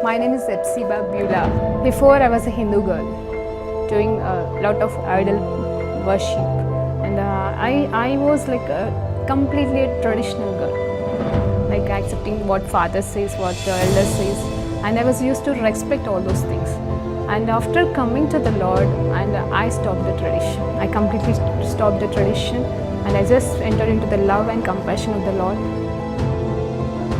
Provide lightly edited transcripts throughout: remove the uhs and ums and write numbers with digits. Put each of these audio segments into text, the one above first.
My name is Epsiba Beulah. Before I was a Hindu girl doing a lot of idol worship, and I was like completely a traditional girl, like accepting what father says, what the elder says, and I was used to respect all those things. And after coming to the Lord, and I stopped the tradition. I completely stopped the tradition, and I just entered into the love and compassion of the Lord.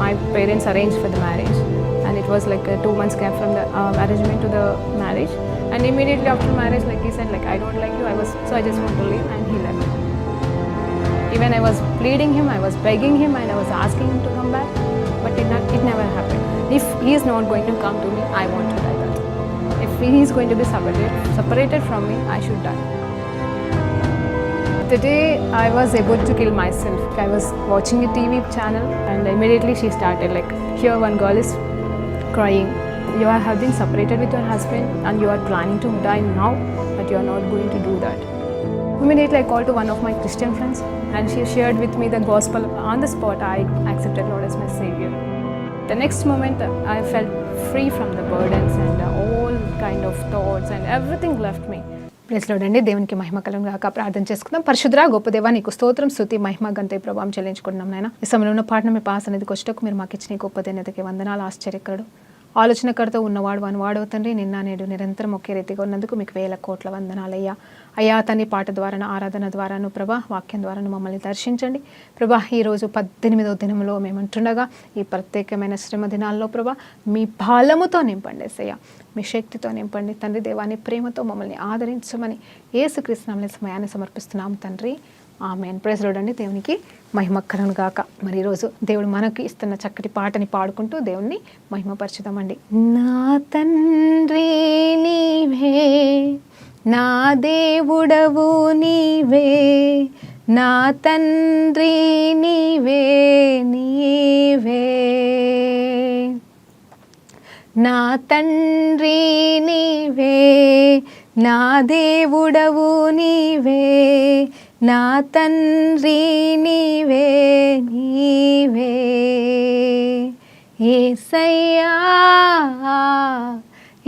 My parents arranged for the marriage, and it was like a 2 months gap from the arrangement to the marriage. And immediately after marriage, like he said, like I don't like you. I just want to leave, and he left. Even I was pleading him, I was begging him, and I was asking him to come back, but it never happened. If he is not going to come to me, I want to die. That if he is going to be separated from me, I should die. The day I was about to kill myself, I was watching a TV channel, and immediately she started like, here one girl is crying. You have been separated with your husband and you are planning to die now, but you are not going to do that. Immediately I called to one of my Christian friends, and she shared with me the gospel. On the spot, I accepted Lord as my Savior. The next moment, I felt free from the burdens and all kind of thoughts, and everything left me. Praise lord అండి. దేవునికి మహిమ కలుగును గాక. ప్రార్థన చేసుకుందాం. పరిశుద్ధ గొప్ప దేవా, నీకు స్తోత్రం, స్తుతి, మహిమ, ఘనత, ప్రభావం చెల్లించుకుంటున్నాం నాయన. ఈ సమయంలో ఉన్న పాటను మీ పాస్ అనేది కొష్టకు మీరు మాకు ఇచ్చిన గొప్ప దేనతకి వందనాలు. ఆశ్చర్యకరుడు, ఆలోచనకర్త ఉన్నవాడు వాడు తండ్రి, నిన్న నేడు నిరంతరం ఒకే రీతిగా ఉన్నందుకు మీకు వేల కోట్ల వందనాలయ్యా. అయ్యా తండ్రి, పాట ద్వారాను, ఆరాధన ద్వారాను, ప్రభా వాక్యం ద్వారాను మమ్మల్ని దర్శించండి ప్రభా. ఈరోజు 18వ దినంలో మేమంటుండగా ఈ ప్రత్యేకమైన శ్రమ దినాల్లో ప్రభా మీ బలముతో నింపండి అయ్యా, మీ శక్తితో నింపండి తండ్రి. దేవాన్ని ప్రేమతో మమ్మల్ని ఆదరించమని యేసుక్రీస్తు నామములో సమయాన్ని సమర్పిస్తున్నాము తండ్రి. ఆమేన్. ప్రైజ్ లార్డ్ అండి. దేవునికి మహిమ కలుగును గాక. మరి ఈరోజు దేవుడు మనకి ఇస్తున్న చక్కటి పాటని పాడుకుంటూ దేవుణ్ణి మహిమపరచుదామండి. నా తండ్రి నీవే, నా దేవుడవు నీవే, నా తండ్రి నీవే నీవే, నా తండ్రి నీవే, నా దేవుడవు నీవే, నా తండ్రి నీవే నీవే. యేసయ్యా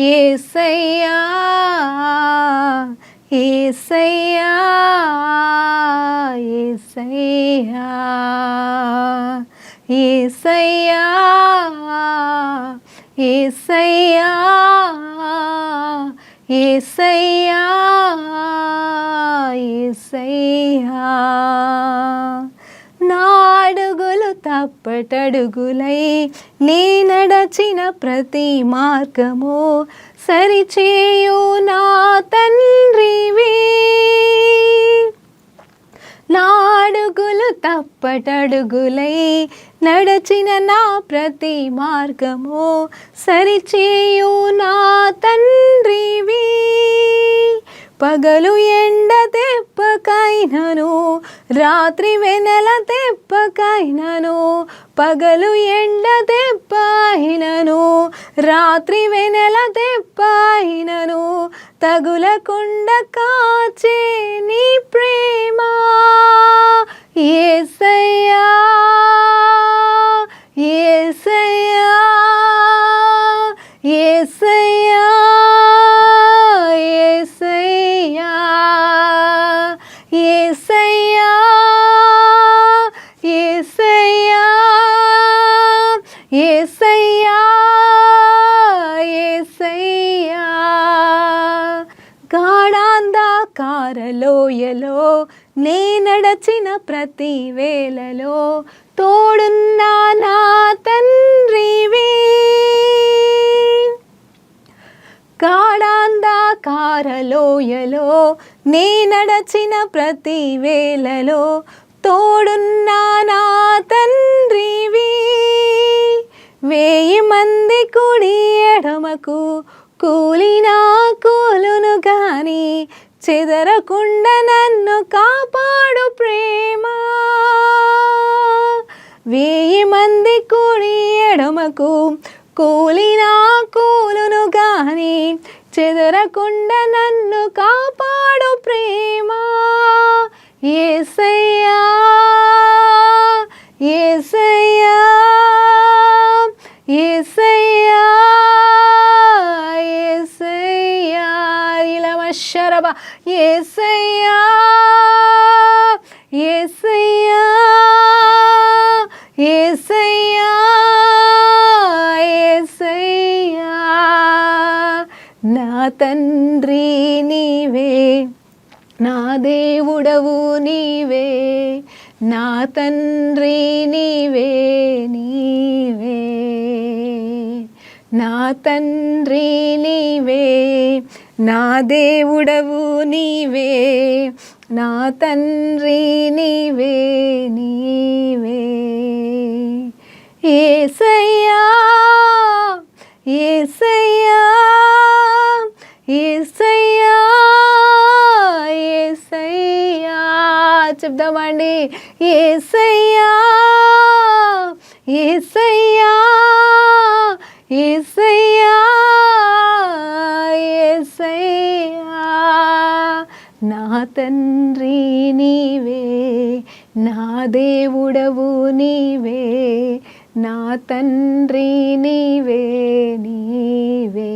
యేసయ్యా యేసయ్యా యేసయ్యా యేసయ్యా యేసయ్యా యేసయ్యా యేసయ్యా. నా అడుగులు తప్పటడుగులై నీ నడచిన ప్రతి మార్గము సరిచేయు నా తండ్రివి. నా అడుగులు తప్పటడుగులై నడచిన నా ప్రతి మార్గము సరిచేయు నా తండ్రివి. పగలు ఎండ తెప్పకైనను, రాత్రి వెనల తెప్పకైనను, పగలు ఎండ తెప్పైనను, రాత్రి వెనల తెప్పైనను, తగులకుండ కాచే నీ ప్రేమ. యేసయ్యా యేసయ్యా యేసయ్యా యేసయ్యా యేసయ్యా యేసయ్యా యేసయ్యా యేసయ్యా. గాఢాంధకారలోయలో నే నడచిన ప్రతి వేళలో తోడున్నా నా తండ్రివి. గాఢాంధకారలోయలో నే నడచిన ప్రతి వేళలో తోడున్నా నా తండ్రివి. 1000 మంది కుడి ఎడమకు కూలినా కూలును గాని చెదరకుండా నన్ను కాపాడు ప్రేమ. 1000 మంది కుడి ఎడమకు కూలినా కూలును గాని చెదరకుండా నన్ను కాపాడు ప్రేమ. యేసయ్యా యేసయ్యా యేసయ్యా శరబ యేసయ్యా యేసయ్యా యేసయ్యా యేసయ్యా నా తండ్రి నీవే నా దేవుడవు నీవే నా తండ్రి నీవే నీవే నా తండ్రి నీవే నా దేవుడవు నీవే నా తండ్రి నీవే నీవే యేసయ్యా యేసయ్యా యేసయ్యా యేసయ్యా చెప్దామండి యేసయ్యా యేసయ్యా యేసయ్యా యేసయ్యా నా తండ్రి నీవే నా దేవుడవు నీవే నా తండ్రి నీవే నీవే.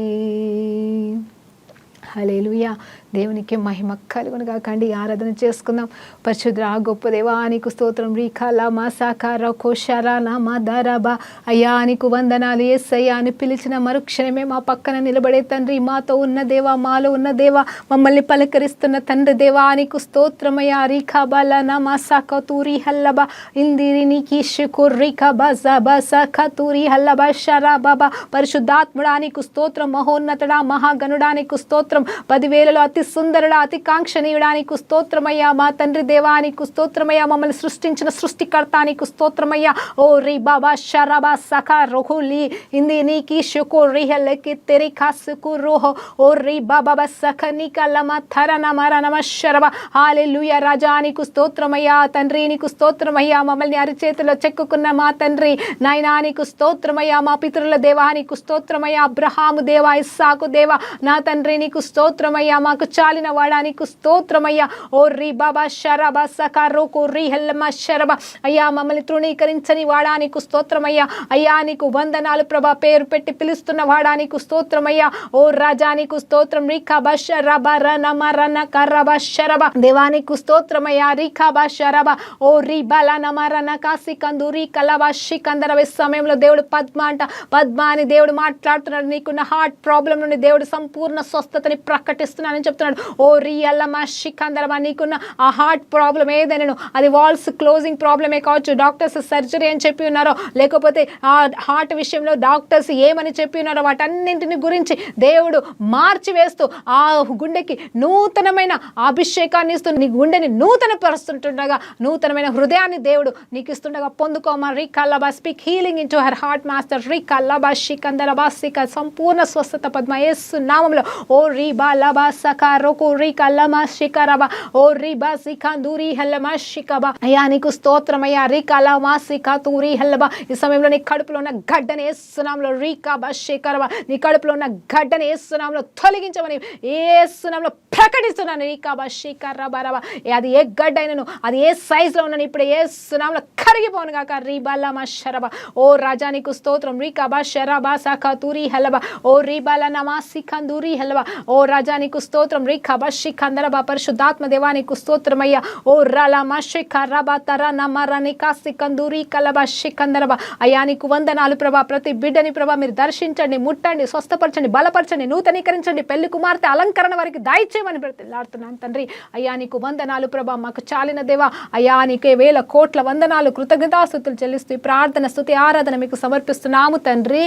హల్లెలూయా. దేవునికి మహిమ కలుగును గాకండి. ఆరాధన చేసుకుందాం. పరిశుద్ధ గొప్ప దేవా నీకు స్తోత్రం. రీఖాలా మాసాకార కోశారా నామా దారాబా అయ్యా నీకు వందనాలు. యేసయ్యా అని పిలిచిన మరుక్షణమే మా పక్కన నిలబడే తండ్రి, మాతో ఉన్న దేవా, మాలో ఉన్న దేవా, మమ్మల్ని పలకరిస్తున్న తండ్రి దేవా నీకు స్తోత్రమయ్యా. రీఖాబాలా నా మాసాక తూరి హల్లబా ఇందిరి నీకి షుకుర్రికా బాజా బాసాక తూరి హల్లబా షరా బాబా. పరిశుద్ధాత్ముడా నీకు స్తోత్రం. మహోన్నతుడా మహాగణుడా నీకు స్తోత్రం. 10,000లో అతి సుందరుడా అతి కాంక్షణీయుడా నీకు స్తోత్రమయ్యా. మా తండ్రి దేవా నీకు స్తోత్రమయ్యా. మమ్మల్ని సృష్టించిన సృష్టికర్త నీకు స్తోత్రమయ్యా. ఓ రీ బాబా షరబా సఖా రోహులి ఇంది నీకి షుకు రిహలకి తెరి కాసుకు రోహో ఓ రీ బాబా సఖ నీకల్లమ థరన మరనమ షరబ. హల్లెలూయా. రాజా నీకు స్తోత్రమయ్యా. తండ్రి నీకు స్తోత్రమయ్యా. మమ్మల్ని అరిచేతిలో చెక్కుకున్న మా తండ్రి నాయనా నీకు స్తోత్రమయ్యా. మా పితరుల దేవా నీకు స్తోత్రమయ్యా. అబ్రహాము దేవా ఇస్సాకు దేవా నా తండ్రి నీకు స్తోత్రమయ్యా. మాకు చాలిన వాడా నీకు స్తోత్రమయ్యా. ఓ రీ బాబా షరబా సఖా రోకు రీ హెల్లమ షరబ. అయ్యా మమ్మల్ని తృణీకరించని వాడా నీకు స్తోత్రమయ్యా. అయ్యా నీకు వందనాలు ప్రభా. పేరు పెట్టి పిలుస్తున్న వాడా నీకు స్తోత్రమయ్యా. ఓ రాజా నీకు స్తోత్రం. రీఖాబా షరబ రనమ రన కర్రబ షరబ దేవా నీకు స్తోత్రమయ్యా. రీఖాబా షరబ ఓ రీ బల నమ రన కాసి కందూరి కలబా షికందర. సమయంలో దేవుడు పద్మ అని దేవుడు మాట్లాడుతున్నాడు. నీకున్న హార్ట్ ప్రాబ్లం నుండి దేవుడు సంపూర్ణ స్వస్థతని ప్రకటిస్తున్నానని చెప్తున్నాడు. ఓ రియల్లమా షికందరమా నీకున్న ఆ హార్ట్ ప్రాబ్లం ఏదైనా, అది వాల్స్ క్లోజింగ్ ప్రాబ్లమే కావచ్చు, డాక్టర్స్ సర్జరీ అని చెప్పి ఉన్నారో, లేకపోతే ఆ హార్ట్ విషయంలో డాక్టర్స్ ఏమని చెప్పి ఉన్నారో వాటన్నింటిని గురించి దేవుడు మార్చివేస్తూ ఆ గుండెకి నూతనమైన అభిషేకాన్ని ఇస్తూ నీ గుండెని నూతన పరుస్తుంటుండగా, నూతనమైన హృదయాన్ని దేవుడు నీకు ఇస్తుండగా పొందుకోమా. రీకల్లబా speak healing into her heart master. రీకల్లబా షికందరబా సిక సంపూర్ణ స్వస్థత పద్మ యేసు నామములో. ఓ రీబా లబా సఖా రోకు రీకా లమా షికరబా ఓ రీబా సికందూరి హల్లమా షికబా. అయ్యా నీకు స్తోత్రమయ్యా. రీకా లమా సికా తూరి హల్లబా. ఈ సమయంలో నీ కడుపులో ఉన్న గడ్డని యేసు నామములో రీకాబా షికరబా నీ కడుపులో ఉన్న గడ్డని యేసు నామములో తొలగించమని యేసు నామములో ప్రకటిస్తున్నాను. రీకాబా షికరబా రబా. అది ఏ గడ్డ అయినను, అది ఏ సైజులో ఉన్నాను ఇప్పుడు యేసు నామములో కరిగిపోను గాక. రీబా లమా షరబా. ఓ రాజా నీకు స్తోత్రం. రీకాబా షరబా సఖా తూరి హల్లబా ఓ రీబాల నమా సికందూరి హల్లబా. ఓ రాజా నీకు స్తోత్రం. రీఖాబా షికందరబా. పరిశుద్ధాత్మ దేవా నీకు స్తోత్రమయ్యా. ఓ రలమా షికరబా తర నమరని కాసికందూరి కలబా షికందరబా. అయ్యా నీకు వందనాలు ప్రభా. ప్రతి బిడ్డని ప్రభా మీరు దర్శించండి, ముట్టండి, స్వస్థపరచండి, బలపరచండి, నూతనీకరించండి. పెళ్లి కుమార్తె అలంకరణ వారికి దయచేయమని బ్రతిలాడుతున్నాను తండ్రి. అయ్యా నీకు వందనాలు ప్రభా. మాకు చాలిన దేవా అయ్యా నీకే వేల కోట్ల వందనాలు కృతజ్ఞతాస్తుతులు చెల్లిస్తూ ప్రార్థన స్తుతి ఆరాధన మీకు సమర్పిస్తున్నాము తండ్రి.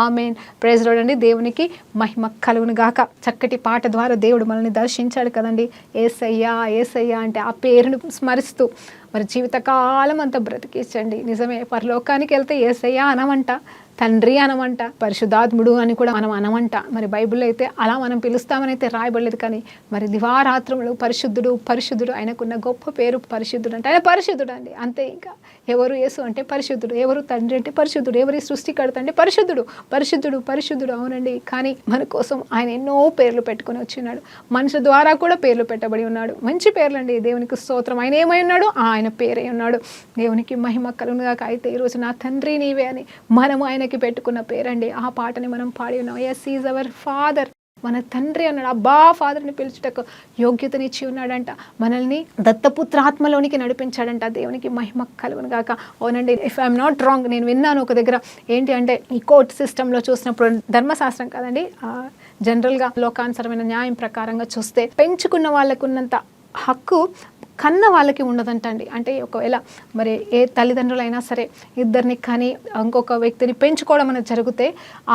ఆమేన్. ప్రైజ్ లార్డ్ అండి. దేవునికి మహిమ కలుగును గాక. చక్కటి పాట ద్వారా దేవుడు మనల్ని దర్శించాడు కదండి. యేసయ్యా యేసయ్యా అంటే ఆ పేరును స్మరిస్తూ మరి జీవితకాలం అంతా బ్రతికించండి. నిజమే, పరలోకానికి వెళ్తే యేసయ్యా అనమంట, తండ్రి అనమంట, పరిశుద్ధాత్ముడు అని కూడా మనం అనమంట. మరి బైబిల్లో అయితే అలా మనం పిలుస్తామని అయితే రాయబడలేదు. కానీ మరి దివారాత్రములు పరిశుద్ధుడు పరిశుద్ధుడు, ఆయనకున్న గొప్ప పేరు పరిశుద్ధుడు అంటే ఆయన పరిశుద్ధుడు అండి. అంతే. ఇంకా ఎవరు యేసు అంటే పరిశుద్ధుడు, ఎవరు తండ్రి అంటే పరిశుద్ధుడు, ఎవరి సృష్టికర్త అంటే పరిశుద్ధుడు పరిశుద్ధుడు పరిశుద్ధుడు. అవునండి. కానీ మన కోసం ఆయన ఎన్నో పేర్లు పెట్టుకొని వచ్చినాడు. మనుషుల ద్వారా కూడా పేర్లు పెట్టబడి ఉన్నాడు. మంచి పేర్లు అండి. దేవునికి స్తోత్రం. ఆయన ఏమై ఉన్నాడు? ఆయన పేరే ఉన్నాడు. దేవునికి మహిమ కలుగునుగాక. అయితే ఈరోజు నా తండ్రి నీవే అని మనము ఆయనకి పెట్టుకున్న పేరండి. ఆ పాటని మనం పాడి ఉన్నాం. Yes is our father. మన తండ్రి అన్నాడు, అబ్బా ఫాదర్ని పిలుచుటకు యోగ్యతనిచ్చి ఉన్నాడంట. మనల్ని దత్తపుత్రాత్మలోనికి నడిపించాడంట. దేవునికి మహిమ కలుగును గాక. అవునండి, ఇఫ్ ఐఎమ్ నాట్ రాంగ్, నేను విన్నాను ఒక దగ్గర, ఏంటి అంటే ఈ కోర్ట్ సిస్టంలో చూసినప్పుడు, ధర్మశాస్త్రం కాదండి, జనరల్గా లోకానుసరమైన న్యాయం ప్రకారంగా చూస్తే పెంచుకున్న వాళ్ళకు ఉన్నంత హక్కు కన్న వాళ్ళకి ఉండదంటండి. అంటే ఒకవేళ మరి ఏ తల్లిదండ్రులైనా సరే ఇద్దరిని కానీ ఇంకొక వ్యక్తిని పెంచుకోవడం అనేది జరిగితే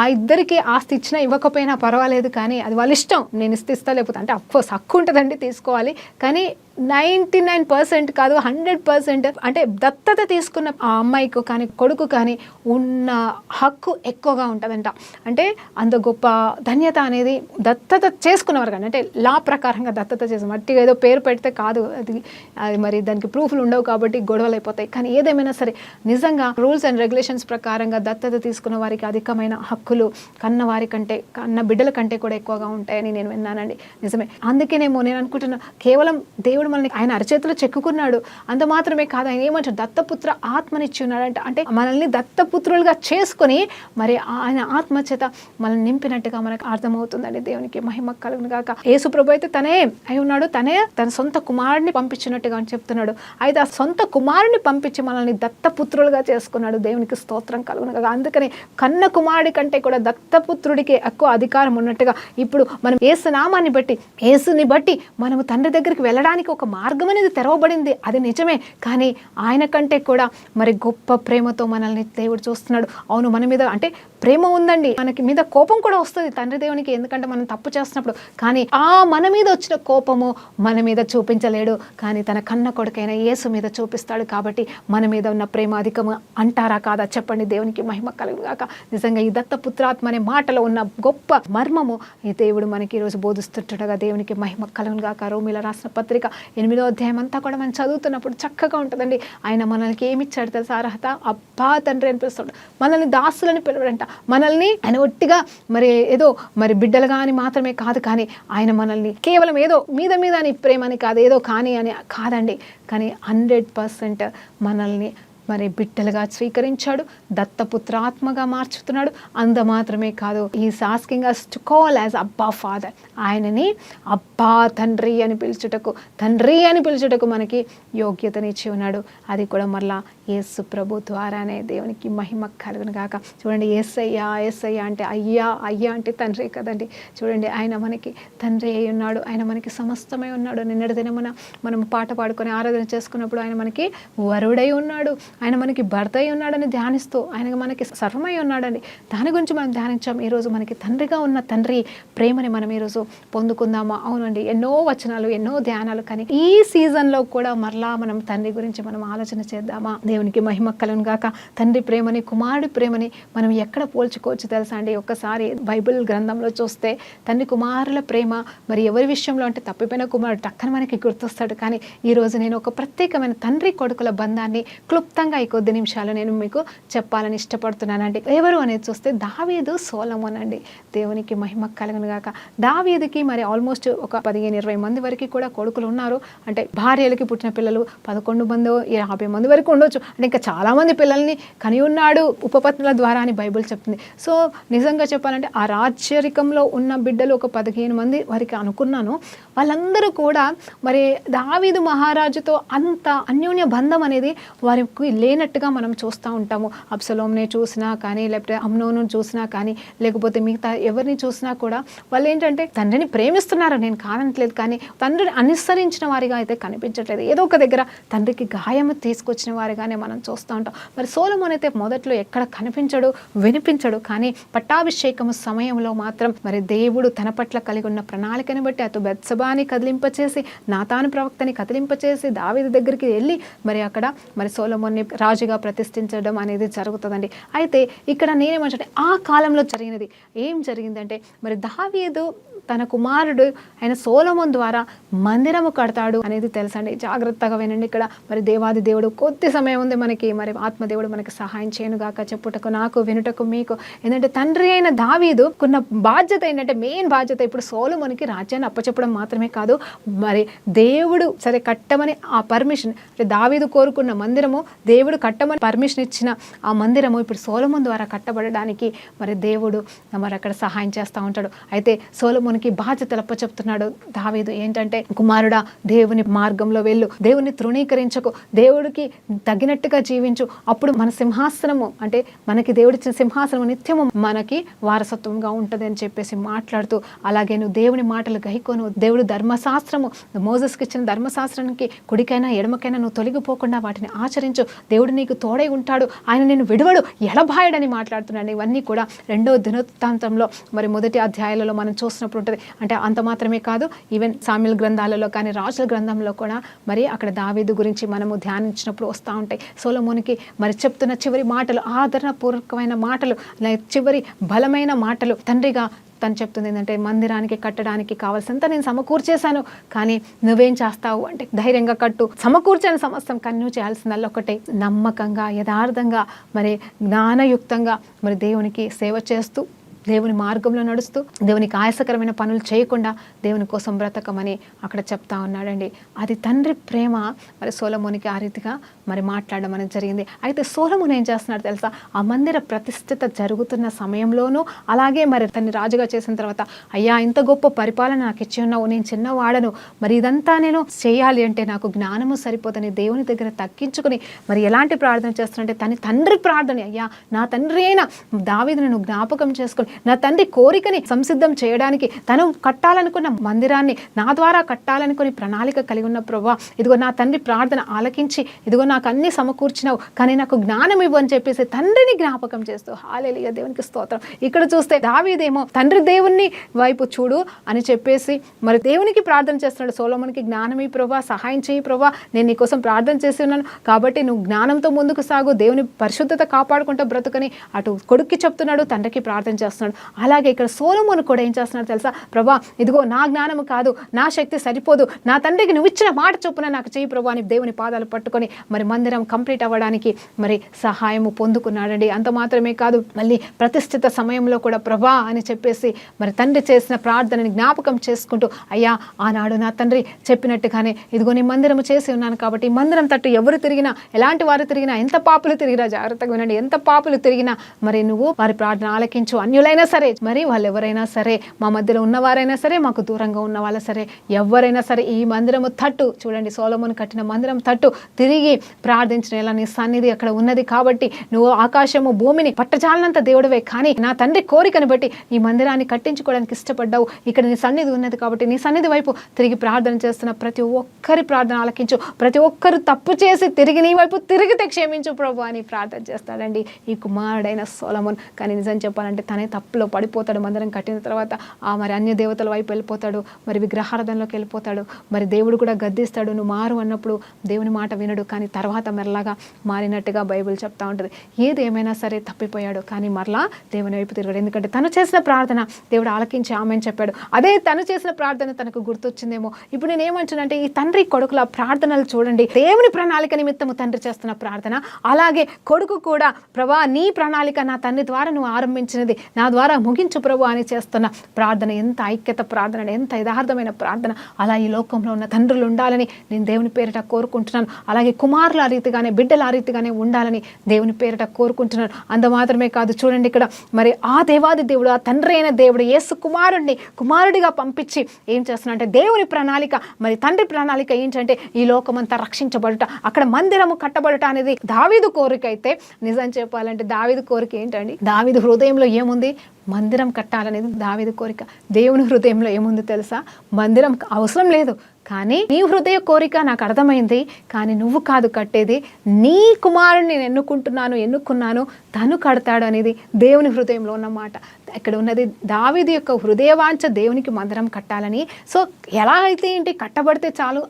ఆ ఇద్దరికి ఆస్తి ఇచ్చినా ఇవ్వకపోయినా పర్వాలేదు, కానీ అది వాళ్ళ ఇష్టం, నేను ఇస్తా లేకపోతే, అంటే అఫ్కోర్స్ హక్కు ఉంటుందండి, తీసుకోవాలి. కానీ 99% కాదు 100%, అంటే దత్తత తీసుకున్న ఆ అమ్మాయికి కానీ కొడుకు కానీ ఉన్న హక్కు ఎక్కువగా ఉంటుందంట. అంటే అంత గొప్ప ధన్యత అనేది దత్తత చేసుకున్నవారు కానీ, అంటే లా ప్రకారంగా దత్తత చేసి మట్టిగా ఏదో పేరు పెడితే కాదు, అది మరి దానికి ప్రూఫ్లు ఉండవు కాబట్టి గొడవలు అయిపోతాయి. కానీ ఏదేమైనా సరే నిజంగా రూల్స్ అండ్ రెగ్యులేషన్స్ ప్రకారంగా దత్తత తీసుకున్న వారికి అధికమైన హక్కులు కన్నవారి కంటే, కన్న బిడ్డల కంటే కూడా ఎక్కువగా ఉంటాయని నేను విన్నానండి. నిజమే. అందుకేనేమో నేను అనుకుంటున్నా, కేవలం దేవుడు మనల్ని ఆయన అరచేతిలో చెక్కుకున్నాడు, అంత మాత్రమే కాదు, ఆయన ఏమంటారు, దత్తపుత్ర ఆత్మనిచ్చి ఉన్నాడంట. అంటే మనల్ని దత్తపుత్రులుగా చేసుకొని మరి ఆయన ఆత్మ చేత మనల్ని నింపినట్టుగా మనకు అర్థమవుతుందండి. దేవునికి మహిమ కలుగును గాక. యేసు ప్రభు అయితే తనే అయి ఉన్నాడు, తనే తన సొంత కుమారుడిని పంపించినట్టుగా అని చెప్తున్నాడు. అయితే ఆ సొంత కుమారుడిని పంపించి మనల్ని దత్తపుత్రులుగా చేసుకున్నాడు. దేవునికి స్తోత్రం కలుగును గాక. అందుకని కన్న కుమారుడి కంటే కూడా దత్తపుత్రుడికి ఎక్కువ అధికారం ఉన్నట్టుగా ఇప్పుడు మనం యేసు నామాన్ని బట్టి, యేసుని బట్టి మనము తండ్రి దగ్గరికి వెళ్ళడానికి ఒక మార్గం అనేది తెరవబడింది, అది నిజమే. కానీ ఆయన కంటే కూడా మరి గొప్ప ప్రేమతో మనల్ని దేవుడు చూస్తున్నాడు. అవును, మన మీద అంటే ప్రేమ ఉందండి, మనకి మీద కోపం కూడా వస్తుంది తండ్రి దేవునికి, ఎందుకంటే మనం తప్పు చేస్తున్నప్పుడు. కానీ మన మీద వచ్చిన కోపము మన మీద చూపించలేడు, కానీ తన కన్న కొడుకైన యేసు మీద చూపిస్తాడు. కాబట్టి మన మీద ఉన్న ప్రేమ అధికము అంటారా కాదా చెప్పండి. దేవునికి మహిమ కలుగును గాక. నిజంగా ఈ దత్తపుత్రాత్మ అనే మాటలో ఉన్న గొప్ప మర్మము ఈ దేవుడు మనకి ఈరోజు బోధిస్తుండగా దేవునికి మహిమ కలుగును గాక. రోమీయుల రాసిన పత్రిక 8వ అధ్యాయం అంతా కూడా మనం చదువుతున్నప్పుడు చక్కగా ఉంటుందండి. ఆయన మనల్కి ఏమి ఇచ్చాడు తెలుసా? అర్హత. అబ్బా తండ్రి అని పిలుస్తాడు. మనల్ని దాసులని పిలవడంట. మనల్ని ఆయన ఒట్టిగా మరి ఏదో మరి బిడ్డలుగా అని మాత్రమే కాదు, కానీ ఆయన మనల్ని కేవలం ఏదో మీద అని ప్రేమని కాదు, ఏదో కానీ అని కాదండి, కానీ 100% మనల్ని మరి బిడ్డలుగా స్వీకరించాడు, దత్తపుత్రాత్మగా మార్చుతున్నాడు. అంత మాత్రమే కాదు, is asking us to call as అబ్బా ఫాదర్. ఆయనని అబ్బా తండ్రి అని పిలుచుటకు మనకి యోగ్యతనిచ్చి ఉన్నాడు. అది కూడా మరలా యేసు ప్రభు ద్వారానే. దేవునికి మహిమ కలుగును గాక. చూడండి, యేసయ్య అంటే అయ్యా అంటే తండ్రి కదండి. చూడండి, ఆయన మనకి తండ్రి అయి ఉన్నాడు, ఆయన మనకి సమస్తమై ఉన్నాడు. నిన్నటి దినమున మనం పాట పాడుకొని ఆరాధన చేసుకున్నప్పుడు ఆయన మనకి వరుడై ఉన్నాడు, ఆయన మనకి భర్త అయి ఉన్నాడని ధ్యానిస్తూ ఆయన మనకి సర్వమై ఉన్నాడని దాని గురించి మనం ధ్యానించాం. ఈరోజు మనకి తండ్రిగా ఉన్న తండ్రి ప్రేమని మనం ఈరోజు పొందుకుందామా? అవునండి, ఎన్నో వచనాలు, ఎన్నో ధ్యానాలు, కానీ ఈ సీజన్లో కూడా మరలా మనం తండ్రి గురించి మనం ఆలోచన చేద్దామా? దేవునికి మహిమ కలుగును గాక. తండ్రి ప్రేమని, కుమారుడి ప్రేమని మనం ఎక్కడ పోల్చుకోవచ్చు తెలుసా అండి? ఒక్కసారి బైబిల్ గ్రంథంలో చూస్తే తండ్రి కుమారుల ప్రేమ మరి ఎవరి విషయంలో అంటే తప్పిపోయిన కుమారుడు టక్కన మనకి గుర్తొస్తాడు. కానీ ఈరోజు నేను ఒక ప్రత్యేకమైన తండ్రి కొడుకుల బంధాన్ని క్లుప్తంగా ఈ కొద్ది నిమిషాలు నేను మీకు చెప్పాలని ఇష్టపడుతున్నానండి. ఎవరు అనేది చూస్తే దావీదు, సొలొమోన్ అండి. దేవునికి మహిమ కలుగును గాక. దావీదుకి మరి ఆల్మోస్ట్ ఒక 15-20 మంది వరకు కూడా కొడుకులు ఉన్నారు. అంటే భార్యలకి పుట్టిన పిల్లలు 11 మంది 50 మంది వరకు ఉండొచ్చు. అంటే ఇంకా చాలామంది పిల్లల్ని కని ఉన్నాడు ఉపపత్నుల ద్వారా అని బైబిల్ చెప్తుంది. సో నిజంగా చెప్పాలంటే ఆ రాజ్యరికంలో ఉన్న బిడ్డలు ఒక 15 మంది వరకు అనుకున్నాను. వాళ్ళందరూ కూడా మరి దావీదు మహారాజుతో అంత అన్యోన్య బంధం అనేది వారికి లేనట్టుగా మనం చూస్తూ ఉంటాము. అబ్సలోంని చూసినా కానీ, లేకపోతే అమ్నోను చూసినా కానీ, లేకపోతే మిగతా ఎవరిని చూసినా కూడా వాళ్ళు ఏంటంటే తండ్రిని ప్రేమిస్తున్నారు, నేను కానట్లేదు, కానీ తండ్రిని అనుసరించిన వారిగా అయితే కనిపించట్లేదు. ఏదో ఒక దగ్గర తండ్రికి గాయం తీసుకొచ్చిన వారిగానే మనం చూస్తూ ఉంటాం. మరి సొలొమోన్ అయితే మొదట్లో ఎక్కడ కనిపించడు, వినిపించడు, కానీ పట్టాభిషేకము సమయంలో మాత్రం మరి దేవుడు తన పట్ల కలిగి ఉన్న ప్రణాళికను బట్టి అటు బెత్షెబాని కదిలింపచేసి, నాతాను ప్రవక్తని కదిలింపచేసి దావీదు దగ్గరికి వెళ్ళి మరి అక్కడ మరి సొలొమోన్ని రాజుగా ప్రతిష్ఠించడం అనేది జరుగుతుందండి. అయితే ఇక్కడ నేనేమంటే ఆ కాలంలో జరిగినది ఏం జరిగిందంటే, మరి దావీదు తన కుమారుడు ఆయన సొలొమోన్ ద్వారా మందిరము కడతాడు అనేది తెలుసండి. జాగ్రత్తగా వినండి. ఇక్కడ మరి దేవాది దేవుడు కొద్ది సమయం ముందే మనకి మరి ఆత్మదేవుడు మనకి సహాయం చేయనుగాక, చెప్పుటకు నాకు వినుటకు మీకు. ఏంటంటే తండ్రి అయిన దావీదు కొన్న బాధ్యత ఏంటంటే మెయిన్ బాధ్యత ఇప్పుడు సొలొమోనుకి రాజ్యాన్ని అప్పచెప్పడం మాత్రమే కాదు, మరి దేవుడు సరే కట్టమని ఆ పర్మిషన్, అంటే దావీదు కోరుకున్న మందిరము, దేవుడు కట్టమని పర్మిషన్ ఇచ్చిన ఆ మందిరము ఇప్పుడు సొలొమోను ద్వారా కట్టబడడానికి మరి దేవుడు మరి అక్కడ సహాయం చేస్తూ ఉంటాడు. అయితే సొలొమోనుకి బాధ్యతలు అప్పచెప్తున్నాడు దావీదు. ఏంటంటే కుమారుడా, దేవుని మార్గంలో వెళ్ళు, దేవుని తృణీకరించకు, దేవుడికి తగినట్టుగా జీవించు, అప్పుడు మన సింహాసనము అంటే మనకి దేవుడిచ్చిన సింహాసనము నిత్యము మనకి వారసత్వంగా ఉంటుంది అని చెప్పేసి మాట్లాడుతూ, అలాగే నువ్వు దేవుని మాటలు గైకోను, దేవుడు ధర్మశాస్త్రము మోసెస్కి ఇచ్చిన ధర్మశాస్త్రానికి కుడికైనా ఎడమకైనా నువ్వు తొలగిపోకుండా వాటిని ఆచరించు, దేవుడు నీకు తోడై ఉంటాడు, ఆయన నేను విడువడు ఎడబాయడని మాట్లాడుతున్నాడు. ఇవన్నీ కూడా 2వ దినవృత్తాంతంలో మరి మొదటి అధ్యాయాలలో మనం చూసినప్పుడు ఉంటుంది. అంటే అంత మాత్రమే కాదు, ఈవెన్ సామ్యుయల్ గ్రంథాలలో కానీ రాజుల గ్రంథంలో కూడా మరి అక్కడ దావీదు గురించి మనము ధ్యానించినప్పుడు వస్తూ ఉంటాయి. సొలొమోనుకి మరి చెప్తున్న చివరి మాటలు, ఆదరణపూర్వకమైన మాటలు, చివరి బలమైన మాటలు. తండ్రిగా తను చెప్తుంది ఏంటంటే మందిరానికి కట్టడానికి కావాల్సినంత నేను సమకూర్చేశాను, కానీ నువ్వేం చేస్తావు అంటే ధైర్యంగా కట్టు, సమకూర్చాను సమస్తం, కానీ నువ్వు చేయాల్సిందల్లా ఒకటే, నమ్మకంగా యథార్థంగా మరి జ్ఞానయుక్తంగా మరి దేవునికి సేవ చేస్తూ, దేవుని మార్గంలో నడుస్తూ, దేవునికి ఆయాసకరమైన పనులు చేయకుండా దేవుని కోసం బ్రతకమని అక్కడ చెప్తా ఉన్నాడండి. అది తండ్రి ప్రేమ. మరి సొలొమోనుకి ఆ రీతిగా మరి మాట్లాడడం అనేది జరిగింది. అయితే సొలొమోను ఏం చేస్తున్నాడు తెలుసా, ఆ మందిర ప్రతిష్ఠిత జరుగుతున్న సమయంలోనూ, అలాగే మరి తన్ని రాజుగా చేసిన తర్వాత, అయ్యా ఇంత గొప్ప పరిపాలన నాకు ఇచ్చి ఉన్నావు, నేను చిన్నవాడను, మరి ఇదంతా నేను చేయాలి అంటే నాకు జ్ఞానము సరిపోదని దేవుని దగ్గర తగ్గించుకుని మరి ఎలాంటి ప్రార్థన చేస్తున్నాడంటే తన తండ్రి ప్రార్థన, అయ్యా నా తండ్రి అయినా దావీదును నువ్వు జ్ఞాపకం చేసుకుని నా తండ్రి కోరికని సంసిద్ధం చేయడానికి, తను కట్టాలనుకున్న మందిరాన్ని నా ద్వారా కట్టాలనుకుని ప్రణాళిక కలిగి ఉన్న ప్రభువా, ఇదిగో నా తండ్రి ప్రార్థన ఆలకించి, ఇదిగో నాకు అన్ని సమకూర్చినావు, కానీ నాకు జ్ఞానం ఇవ్వు అని చెప్పేసి తండ్రిని జ్ఞాపకం చేస్తూ, హల్లెలూయా దేవునికి స్తోత్రం. ఇక్కడ చూస్తే దావీదేమో తండ్రి దేవుని వైపు చూడు అని చెప్పేసి మరి దేవునికి ప్రార్థన చేస్తున్నాడు. సొలొమోనుకి జ్ఞానం ఈ ప్రభువా, సహాయం చేయి ప్రభువా, నేను నీకోసం ప్రార్థన చేసి ఉన్నాను కాబట్టి నువ్వు జ్ఞానంతో ముందుకు సాగు, దేవుని పరిశుద్ధత కాపాడుకుంటూ బ్రతుకని అటు కొడుక్కి చెప్తున్నాడు, తండ్రికి ప్రార్థన చేస్తున్నాడు. అలాగే ఇక్కడ సొలొమోను కూడా ఏం చేస్తున్నాడు తెలుసా, ప్రభా ఇదిగో నా జ్ఞానము కాదు, నా శక్తి సరిపోదు, నా తండ్రికి నువ్వు ఇచ్చిన మాట చొప్పున నాకు చేయి ప్రభా అని దేవుని పాదాలు పట్టుకొని మరి మందిరం కంప్లీట్ అవ్వడానికి మరి సహాయము పొందుకున్నాడండి. అంత మాత్రమే కాదు, మళ్ళీ ప్రతిష్ఠిత సమయంలో కూడా ప్రభా అని చెప్పేసి మరి తండ్రి చేసిన ప్రార్థనని జ్ఞాపకం చేసుకుంటూ, అయ్యా ఆనాడు నా తండ్రి చెప్పినట్టుగానే ఇదిగో నీ మందిరము చేసి ఉన్నాను కాబట్టి మందిరం తట్టు ఎవరు తిరిగినా, ఎలాంటి వారు తిరిగినా, ఎంత పాపులు తిరిగినా, జాగ్రత్తగా వినండి, ఎంత పాపులు తిరిగినా మరి నువ్వు వారి ప్రార్థన ఆలకించు, అన్యులైనా సరే, మరి వాళ్ళు ఎవరైనా సరే, మా మధ్యలో ఉన్నవారైనా సరే, మాకు దూరంగా ఉన్న వాళ్ళ సరే, ఎవరైనా సరే ఈ మందిరము తట్టు చూడండి, సొలొమోను కట్టిన మందిరం తట్టు తిరిగి ప్రార్థించిన ఎలా నీ సన్నిధి అక్కడ ఉన్నది కాబట్టి నువ్వు ఆకాశము భూమిని పట్టజాలనంత దేవుడివే, కానీ నా తండ్రి కోరికను బట్టి ఈ మందిరాన్ని కట్టించుకోవడానికి ఇష్టపడ్డావు, ఇక్కడ నీ సన్నిధి ఉన్నది కాబట్టి నీ సన్నిధి వైపు తిరిగి ప్రార్థన చేస్తున్న ప్రతి ఒక్కరి ప్రార్థన ఆలకించు, ప్రతి ఒక్కరు తప్పు చేసి తిరిగి నీ వైపు తిరిగితే క్షమించు ప్రభు అని ప్రార్థన చేస్తాడండి ఈ కుమారుడైన సొలొమోను. కానీ నిజం చెప్పాలంటే తనే తప్పులో పడిపోతాడు. మందిరం కట్టిన తర్వాత మరి అన్య దేవతల వైపు వెళ్ళిపోతాడు, మరి విగ్రహారాధనలోకి వెళ్ళిపోతాడు, మరి దేవుడు కూడా గద్దిస్తాడు, నువ్వు మారు అన్నప్పుడు దేవుని మాట వినడు, కానీ తర్వాత మరలాగా మారినట్టుగా బైబిల్ చెప్తా ఉంటుంది. ఏది ఏమైనా సరే తప్పిపోయాడు, కానీ మరలా దేవుని వైపు తిరగడు, ఎందుకంటే తను చేసిన ప్రార్థన దేవుడు ఆలకించి ఆమెను చెప్పాడు. అదే తను చేసిన ప్రార్థన తనకు గుర్తొచ్చిందేమో. ఇప్పుడు నేను ఏమంటున్నానంటే ఈ తండ్రి కొడుకుల ప్రార్థనలు చూడండి, దేవుని ప్రణాళిక నిమిత్తము తండ్రి చేస్తున్న ప్రార్థన, అలాగే కొడుకు కూడా ప్రభా నీ ప్రణాళిక నా తండ్రి ద్వారా నువ్వు ఆరంభించినది నా ద్వారా ముగించు ప్రభు అని చేస్తున్న ప్రార్థన ఎంత ఐక్యత ప్రార్థన, ఎంత యథార్థమైన ప్రార్థన. అలా ఈ లోకంలో ఉన్న తండ్రులు ఉండాలని నేను దేవుని పేరిట కోరుకుంటున్నాను. అలాగే కుమారుల రీతిగానే, బిడ్డల రీతిగానే ఉండాలని దేవుని పేరిట కోరుకుంటున్నాను. అంత మాత్రమే కాదు, చూడండి ఇక్కడ మరి ఆ దేవాది దేవుడు, ఆ తండ్రి అయిన దేవుడు యేసు కుమారుడిగా పంపించి ఏం చేస్తున్నాడంటే దేవుని ప్రణాళిక, మరి తండ్రి ప్రణాళిక ఏంటంటే ఈ లోకమంతా రక్షించబడుట, అక్కడ మందిరము కట్టబడుట అనేది దావీదు కోరిక. అయితే నిజం చెప్పాలంటే దావీదు కోరిక ఏంటండి, దావీదు హృదయంలో ఏముంది, మందిరం కట్టాలనేది దావీదు కోరిక. దేవుని హృదయంలో ఏముంది తెలుసా, మందిరం అవసరం లేదు, కానీ నీ హృదయ కోరిక నాకు అర్థమైంది, కానీ నువ్వు కాదు కట్టేది, నీ కుమారుని నేను ఎన్నుకున్నాను, తను కడతాడు అనేది దేవుని హృదయంలో ఉన్నమాట. ఇక్కడ ఉన్నది దావీదు యొక్క హృదయవాంఛ దేవునికి మందిరం కట్టాలని. సో ఎలా అయితే ఏంటి, కట్టబడితే చాలు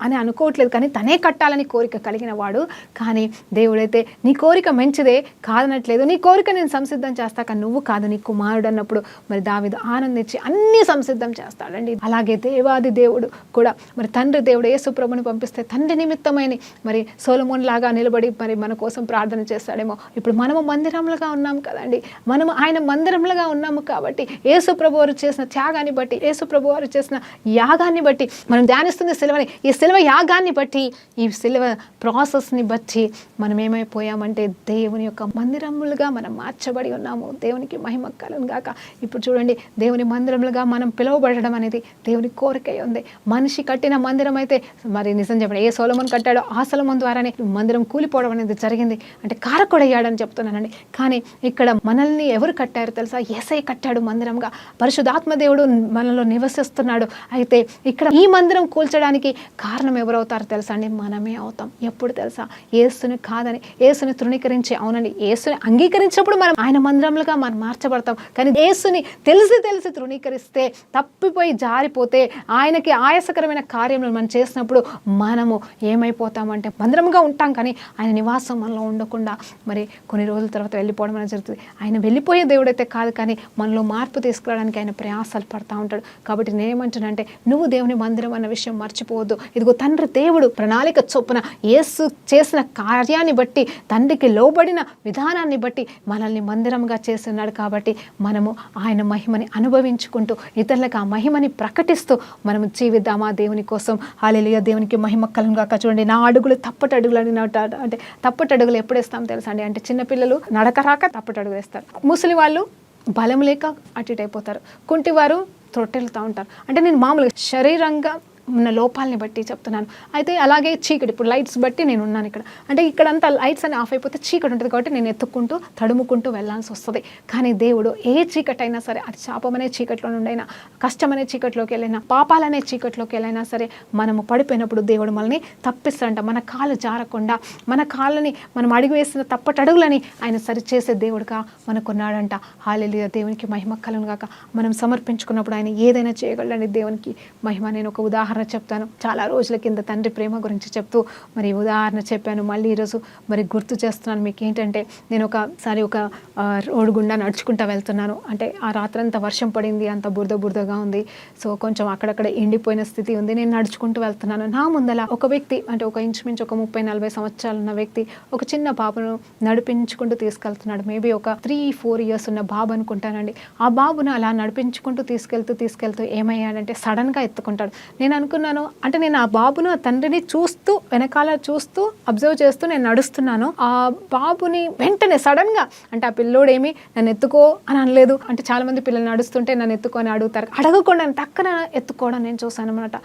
అని అనుకోవట్లేదు, కానీ తనే కట్టాలని కోరిక కలిగిన వాడు. కానీ దేవుడైతే నీ కోరిక మంచిదే కాదనట్లేదు, నీ కోరిక నేను సంసిద్ధం చేస్తా, కానీ నువ్వు కాదు నీ కుమారుడు అన్నప్పుడు మరి దావీదు ఆనందించి అన్నీ సంసిద్ధం చేస్తాడండి. అలాగే దేవాది దేవుడు కూడా మరి తండ్రి దేవుడు యేసు ప్రభుని పంపిస్తే తండ్రి నిమిత్తమైన మరి సొలొమోన్ లాగా నిలబడి మరి మన కోసం ప్రార్థన చేస్తాడేమో. ఇప్పుడు మనము మందిరంలుగా ఉన్నాము కదండి, మనము ఆయన మందిరంలుగా ఉన్నాము కాబట్టి యేసు ప్రభు వారు చేసిన త్యాగాన్ని బట్టి, యేసు ప్రభు వారు చేసిన యాగాన్ని బట్టి, మనం ధ్యానిస్తున్న సిలువని, ఈ సిలువ యాగాన్ని బట్టి, ఈ సిలువ ప్రాసెస్ని బట్టి మనం ఏమైపోయామంటే దేవుని యొక్క మందిరములుగా మనం మార్చబడి ఉన్నాము. దేవునికి మహిమ కలుగును గాక. ఇప్పుడు చూడండి, దేవుని మందిరములుగా మనం పిలువబడడం అనేది దేవుని కోరిక ఉంది. మనిషి కట్టిన మందిరం అయితే మరి నిజం చెప్పండి, ఏ సొలొమోన్ కట్టాడో ఆ సొలొమోన్ ద్వారానే మందిరం కూలిపోవడం అనేది జరిగింది, అంటే కారకుడయ్యాడని చెప్తున్నానండి. కానీ ఇక్కడ మనల్ని ఎవరు కట్టారు తెలుసా? యేసయ్య కట్టాడు మందిరంగా. పరిశుద్ధాత్మ దేవుడు మనలో నివసిస్తున్నాడు. అయితే ఇక్కడ ఈ మందిరం కూల్చడానికి కారణం ఎవరవుతారు తెలుసా అండి? మనమే అవుతాం. ఎప్పుడు తెలుసా? యేసుని కాదని, యేసుని తృణీకరించి, అవునండి యేసుని అంగీకరించినప్పుడు మనం ఆయన మందిరములుగా మనం మార్చబడతాం. కానీ యేసుని తెలిసి తృణీకరిస్తే, తప్పిపోయి జారిపోతే, ఆయనకి ఆయాసకరమైన కార్యములు మనం చేసినప్పుడు మనము ఏమైపోతామంటే మందిరంగా ఉంటాం, కానీ ఆయన నివాసం మనలో ఉండకుండా మరి కొన్ని రోజుల తర్వాత వెళ్ళిపోవడం అనేది జరుగుతుంది. ఆయన వెళ్ళిపోయే దేవుడైతే కాదు, కానీ మనలో మార్పు తీసుకురావడానికి ఆయన ప్రయాసాలు పడతా ఉంటాడు. కాబట్టి నేనేమంటానంటే, నువ్వు దేవుని మందిరం అన్న విషయం మర్చిపోవద్దు. ఇదిగో తండ్రి దేవుడు ప్రణాళిక చొప్పున యేసు చేసిన కార్యాన్ని బట్టి, తండ్రికి లోబడిన విధానాన్ని బట్టి మనల్ని మందిరంగా చేస్తున్నాడు. కాబట్టి మనము ఆయన మహిమని అనుభవించుకుంటూ ఇతరులకు ఆ మహిమని ప్రకటిస్తూ మనము జీవిద్దామా దేవుని కోసం. హల్లెలూయా, దేవునికి మహిమ కలుగును గాక. చూడండి, నా అడుగులు తప్పటడుగులు అని అంటే తప్పటడుగులు ఎప్పుడు వేస్తాం తెలుసా అండి? అంటే చిన్నపిల్లలు నడక రాక తప్పటడుగులు వేస్తారు, ముసలి వాళ్ళు బలం లేక అటు ఇటు అయిపోతారు, కుంటివారు తొట్టెలుతూ ఉంటారు. అంటే నేను మామూలుగా శరీరంగా ఉన్న లోపాలని బట్టి చెప్తున్నాను. అయితే అలాగే చీకటి, ఇప్పుడు లైట్స్ బట్టి నేను ఉన్నాను ఇక్కడ, అంటే ఇక్కడంతా లైట్స్ అని ఆఫ్ అయిపోతే చీకటి ఉంటుంది, కాబట్టి నేను ఎత్తుక్కుంటూ తడుముకుంటూ వెళ్ళాల్సి వస్తుంది. కానీ దేవుడు ఏ చీకటి అయినా సరే, అది శాపమనే చీకట్లో నుండైనా, కష్టమనే చీకట్లోకి వెళ్ళైనా, పాపాలనే చీకట్లోకి వెళ్ళైనా సరే, మనము పడిపోయినప్పుడు దేవుడు మనల్ని తప్పిస్తాడంట. మన కాలు జారకుండా, మన కాళ్ళని మనం అడుగు వేసిన తప్పటడుగులని ఆయన సరిచేసే దేవుడుగా మనకున్నాడంట. హల్లెలూయా, దేవునికి మహిమ కలుగును గాక. మనం సమర్పించుకున్నప్పుడు ఆయన ఏదైనా చేయగలడండి. దేవునికి మహిమ. నేను ఒక ఉదాహరణ చెప్తాను. చాలా రోజుల కింద తండ్రి ప్రేమ గురించి చెప్తూ మరి ఉదాహరణ చెప్పాను, మళ్ళీ ఈరోజు మరి గుర్తు చేస్తున్నాను మీకు. ఏంటంటే, నేను ఒకసారి ఒక రోడ్డు గుండా నడుచుకుంటూ వెళ్తున్నాను. అంటే ఆ రాత్రంతా వర్షం పడింది, అంత బురదగా ఉంది. సో కొంచెం అక్కడక్కడ ఎండిపోయిన స్థితి ఉంది. నేను నడుచుకుంటూ వెళ్తున్నాను. నా ముందల ఒక వ్యక్తి, అంటే ఒక ఇంచుమించు ఒక 30-40 సంవత్సరాలు ఉన్న వ్యక్తి ఒక చిన్న బాబును నడిపించుకుంటూ తీసుకెళ్తున్నాడు. మేబీ ఒక 3-4 ఇయర్స్ ఉన్న బాబు అనుకుంటానండి. ఆ బాబును అలా నడిపించుకుంటూ తీసుకెళ్తూ ఏమయ్యాడంటే సడన్గా ఎత్తుకుంటాడు. నేను అనుకున్నాను, అంటే నేను ఆ బాబును, ఆ తండ్రిని చూస్తూ, వెనకాల చూస్తూ అబ్జర్వ్ చేస్తూ నేను నడుస్తున్నాను. ఆ బాబుని వెంటనే సడన్గా, అంటే ఆ పిల్లోడేమి నన్ను ఎత్తుకో అని అనలేదు. అంటే చాలా మంది పిల్లలు నడుస్తుంటే నన్ను ఎత్తుకో అని అడుగుతారు, అడగకుండా టక్కన ఎత్తుకోవడం నేను చూశాను అనమాట.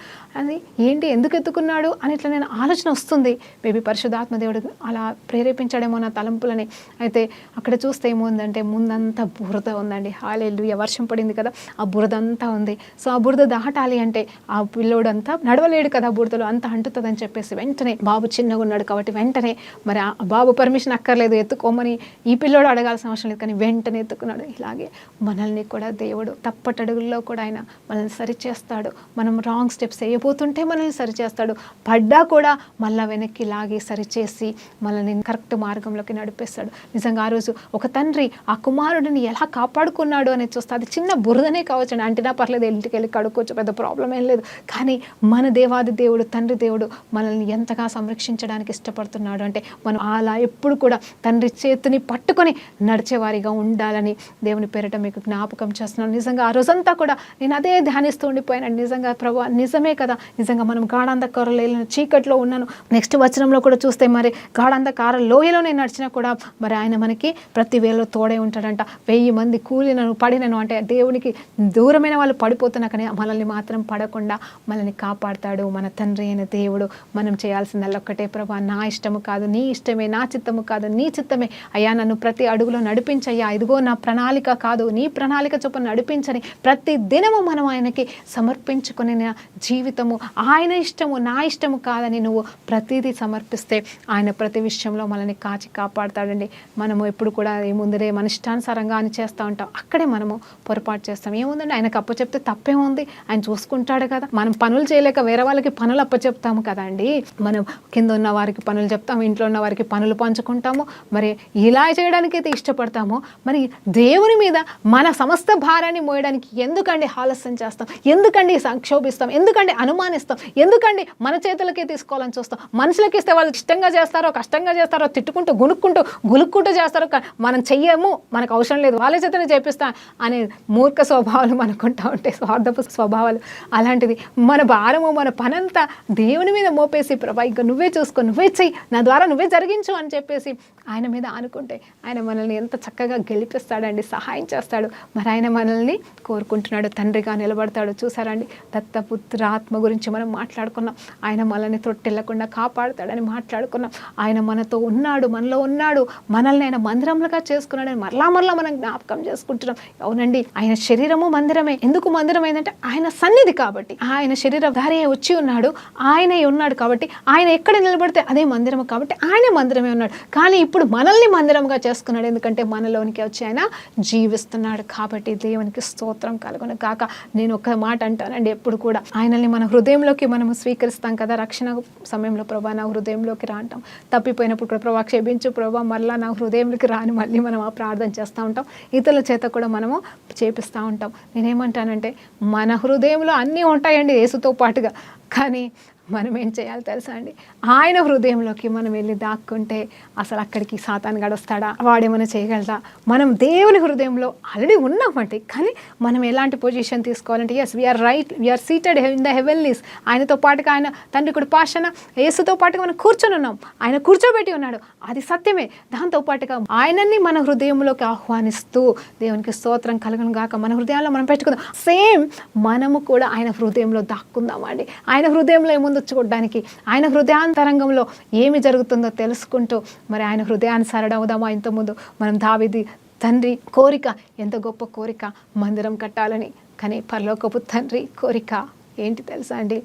అది ఏంటి, ఎందుకు ఎత్తుకున్నాడు అని ఇట్లా నేను ఆలోచన వస్తుంది. మేబీ పరిశుద్ధాత్మ దేవుడు అలా ప్రేరేపించాడేమో నా తలంపులని. అయితే అక్కడ చూస్తే ఏముందంటే, ముందంతా బురద ఉందండి. హల్లెలూయా, వర్షం పడింది కదా, ఆ బురద అంతా ఉంది. సో ఆ బురద దాటాలి అంటే ఆ పిల్లోడు అంతా నడవలేడు కదా, బురదలో అంతా అంటుతుందని చెప్పేసి వెంటనే, బాబు చిన్నగా ఉన్నాడు కాబట్టి వెంటనే, మరి ఆ బాబు పర్మిషన్ అక్కర్లేదు ఎత్తుకోమని, ఈ పిల్లోడు అడగాల్సిన అవసరం లేదు, కానీ వెంటనే ఎత్తుకున్నాడు. ఇలాగే మనల్ని కూడా దేవుడు తప్పటడుగుల్లో కూడా ఆయన మనల్ని సరిచేస్తాడు. మనం రాంగ్ స్టెప్స్ వేయబోతుంటే మనల్ని సరిచేస్తాడు, పడ్డా కూడా మళ్ళీ వెనక్కి లాగి సరిచేసి మనల్ని కరెక్ట్ మార్గంలోకి నడిపిస్తాడు. నిజంగా ఆ రోజు ఒక తండ్రి ఆ కుమారుడిని ఎలా కాపాడుకున్నాడు అనేది చూస్తే, అది చిన్న బురదనే కావచ్చు, అంటినా పర్లేదు, ఇంటికి వెళ్ళి కడుక్కోవచ్చు, పెద్ద ప్రాబ్లం ఏం లేదు. కానీ మన దేవాది దేవుడు, తండ్రి దేవుడు మనల్ని ఎంతగా సంరక్షించడానికి ఇష్టపడుతున్నాడు అంటే, మనం అలా ఎప్పుడు కూడా తండ్రి చేతిని పట్టుకొని నడిచేవారిగా ఉండాలని దేవుని పేరిట మీకు జ్ఞాపకం చేస్తున్నాను. నిజంగా ఆ రోజంతా కూడా నేను అదే ధ్యానిస్తూ ఉండిపోయాను. నిజంగా ప్రభువా, నిజమే కదా, నిజంగా మనం గాఢాంధకార లోయలో చీకట్లో ఉన్నాను. నెక్స్ట్ వచనంలో కూడా చూస్తే, మరి గాఢాంధకార లోయలో నేను నడిచినా కూడా మరి ఆయన మనకి ప్రతి వేళలో తోడే ఉంటాడంట. 1000 మంది కూలినను పడినను, అంటే దేవునికి దూరమైన వాళ్ళు పడిపోతున్నా కానీ మనల్ని మాత్రం పడకుండా మనల్ని కాపాడుతాడు మన తండ్రి అయిన దేవుడు. మనం చేయాల్సిందల్లా ఒక్కటే, ప్రభా నా ఇష్టము కాదు నీ ఇష్టమే, నా చిత్తము కాదు నీ చిత్తమే అయ్యా, నన్ను ప్రతి అడుగులో నడిపించయ్యా, ఇదిగో నా ప్రణాళిక కాదు నీ ప్రణాళిక చొప్పున నడిపించని ప్రతి దినము మనం ఆయనకి సమర్పించుకునే జీవితము, ఆయన ఇష్టము నా ఇష్టము కాదని నువ్వు ప్రతిదీ సమర్పిస్తే ఆయన ప్రతి విషయంలో మనల్ని కాచి కాపాడుతాడండి. మనము ఎప్పుడు కూడా ఏముందిరే మన ఇష్టానుసారంగా అని చేస్తూ ఉంటాం, అక్కడే మనము పొరపాటు చేస్తాం. ఏముందండి, ఆయనకు అప్పు చెప్తే తప్పేముంది, ఆయన చూసుకుంటాడు కదా. మనం పనులు చేయలేక వేరే వాళ్ళకి పనులు అప్పచెప్తాము కదండి. మనం కింద ఉన్న వారికి పనులు చెప్తాము, ఇంట్లో ఉన్న వారికి పనులు పంచుకుంటాము. మరి ఇలా చేయడానికి అయితే ఇష్టపడతామో, మరి దేవుని మీద మన సమస్త భారాన్ని మోయడానికి ఎందుకండి ఆలస్యం చేస్తాం? ఎందుకండి సంక్షోభిస్తాం? ఎందుకండి అనుమానిస్తాం? ఎందుకండి మన చేతులకే తీసుకోవాలని చూస్తాం? మనుషులకి ఇస్తే వాళ్ళు ఇష్టంగా చేస్తారో కష్టంగా చేస్తారో, తిట్టుకుంటూ గులుక్కుంటూ చేస్తారో, మనం చెయ్యము, మనకు అవసరం లేదు, వాళ్ళ చేతనే చేపిస్తా అనే మూర్ఖ స్వభావాలు మనకుంటూ ఉంటాయి, స్వార్థపు స్వభావాలు. అలాంటిది మన భారము మన పనంతా దేవుని మీద మోపేసి, ప్రభా ఇంకా నువ్వే చూసుకో, నువ్వే చెయ్యి, నా ద్వారా నువ్వే జరిగించు అని చెప్పేసి ఆయన మీద అనుకుంటే ఆయన మనల్ని ఎంత చక్కగా గెలిపిస్తాడండి, సహాయం చేస్తాడు. మరి ఆయన మనల్ని కోరుకుంటున్నాడు, తండ్రిగా నిలబడతాడు. చూసారండి, దత్తపుత్ర ఆత్మ గురించి మనం మాట్లాడుకున్నాం. ఆయన మనల్ని తొట్టెళ్లకుండా కాపాడుతాడని మాట్లాడుకున్నాం. ఆయన మనతో ఉన్నాడు, మనలో ఉన్నాడు, మనల్ని ఆయన మందిరంలుగా చేసుకున్నాడని మరలా మనం జ్ఞాపకం చేసుకుంటున్నాం. అవునండి, ఆయన శరీరము మందిరమే. ఎందుకు మందిరం ఏంటంటే ఆయన సన్నిధి కాబట్టి, ఆయన శరీరధారి వచ్చి ఉన్నాడు, ఆయనే ఉన్నాడు కాబట్టి, ఆయన ఎక్కడ నిలబడితే అదే మందిరము కాబట్టి ఆయన మందిరమే ఉన్నాడు. కానీ ఇప్పుడు మనల్ని మందిరంగా చేసుకున్నాడు, ఎందుకంటే మనలోనికి వచ్చి ఆయన జీవిస్తున్నాడు. కాబట్టి దేవునికి స్తోత్రం కలుగును గాక. నేను ఒక మాట అంటానండి, ఎప్పుడు కూడా ఆయనని మన హృదయంలోకి మనము స్వీకరిస్తాం కదా. రక్షణ సమయంలో ప్రభా నా హృదయంలోకి రా అంటాం. తప్పిపోయినప్పుడు కూడా ప్రభా క్షమించు ప్రభా మరలా నా హృదయంలోకి రాని మళ్ళీ మనం ఆ ప్రార్థన చేస్తూ ఉంటాం. ఇతరుల చేత కూడా మనము చేపిస్తూ ఉంటాం. నేనేమంటానంటే మన హృదయంలో అన్నీ ఉంటాయండి యేసుతో పాటుగా, కానీ మనం ఏం చేయాలి తెలుసా అండి? ఆయన హృదయంలోకి మనం వెళ్ళి దాక్కుంటే అసలు అక్కడికి సాతాను గడొస్తాడా? వాడేమైనా చేయగలరా? మనం దేవుని హృదయంలో ఆల్రెడీ ఉన్నామంటే, కానీ మనం ఎలాంటి పొజిషన్ తీసుకోవాలంటే, yes we are right, we are seated in the heavenlies. ఆయనతో పాటుగా ఆయన తండ్రి కుడి పార్శ్వన యేసుతో పాటుగా మనం కూర్చొని ఉన్నాం, ఆయన కూర్చోబెట్టి ఉన్నాడు, అది సత్యమే. దాంతో పాటుగా ఆయనని మన హృదయంలోకి ఆహ్వానిస్తూ దేవునికి స్తోత్రం కలుగును గాక. మన హృదయాల్లో మనం పెట్టుకుందాం. సేమ్ మనము కూడా ఆయన హృదయంలో దాక్కుందామండి. ఆయన హృదయంలో ఏముందో చూడడానికి, ఆయన హృదయాంతరంగంలో ఏమి జరుగుతుందో తెలుసుకుంటూ మరి ఆయన హృదయానుసారం అవుదామా. ఇంతకుముందు మనం దావీదు తండ్రి కోరిక, ఎంత గొప్ప కోరిక, మందిరం కట్టాలని. కానీ పరలోకపు తండ్రి కోరిక ఏంటి తెలుసా అండి?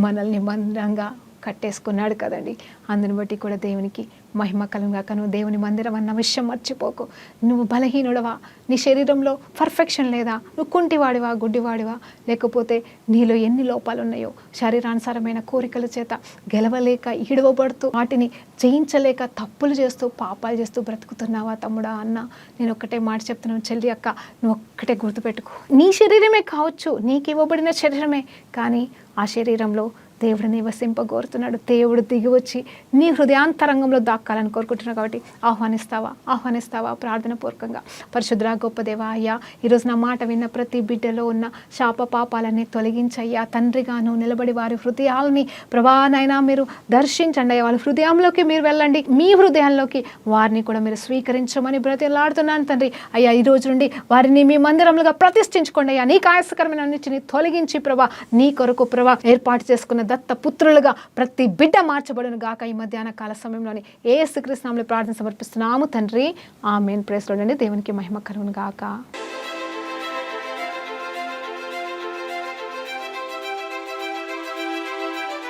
మనల్ని మందిరంగా కట్టేసుకున్నాడు కదండి. అందుని బట్టి కూడా దేవునికి మహిమ కలుగాక. నువ్వు దేవుని మందిరం అన్న విషయం మర్చిపోకు. నువ్వు బలహీనుడవా? నీ శరీరంలో పర్ఫెక్షన్ లేదా? నువ్వు కుంటివాడివా, గుడ్డివాడివా? లేకపోతే నీలో ఎన్ని లోపాలు ఉన్నాయో, శరీరానుసారమైన కోరికల చేత గెలవలేక ఈడవబడుతూ వాటిని జయించలేక తప్పులు చేస్తూ పాపాలు చేస్తూ బ్రతుకుతున్నావా తమ్ముడా, అన్న? నేను ఒక్కటే మాట చెప్తున్నాను చెల్లి అక్క, నువ్వు ఒక్కటే గుర్తుపెట్టుకో. నీ శరీరమే కావచ్చు, నీకు ఇవ్వబడిన శరీరమే, కానీ ఆ శరీరంలో దేవుడు నివసింపగోరుతున్నాడు. దేవుడు దిగి వచ్చి నీ హృదయాంతరంగంలో దాక్కాలని కోరుకుంటున్నావు. కాబట్టి ఆహ్వానిస్తావా ప్రార్థన పూర్వకంగా. పరిశుద్ధ గొప్ప దేవా, అయ్యా ఈరోజు నా మాట విన్న ప్రతి బిడ్డలో ఉన్న శాప పాపాలన్నీ తొలగించయ్యా. తండ్రిగాను నిలబడి వారి హృదయాలని ప్రభానైనా మీరు దర్శించండి అయ్యా. వాళ్ళ హృదయంలోకి మీరు వెళ్ళండి, మీ హృదయాల్లోకి వారిని కూడా మీరు స్వీకరించమని బ్రతిలాడుతున్నాను తండ్రి. అయ్యా ఈ రోజు నుండి వారిని మీ మందిరములుగా ప్రతిష్ఠించుకోండి అయ్యా. నీకు ఆయాసకరమైన అన్నిటిని తొలగించి ప్రభా నీ కొరకు ప్రభా ఏర్పాటు చేసుకున్న దత్త పుత్రులుగా ప్రతి బిడ్డ మార్చబడును గాక. ఈ మధ్యాహ్న కాల సమయంలోని యేసుక్రీస్తు నామములో ప్రార్థన సమర్పిస్తున్నాము తండ్రి. ఆమేన్. ప్రైజ్ లార్డ్ అండి. దేవునికి మహిమ కలుగును గాక.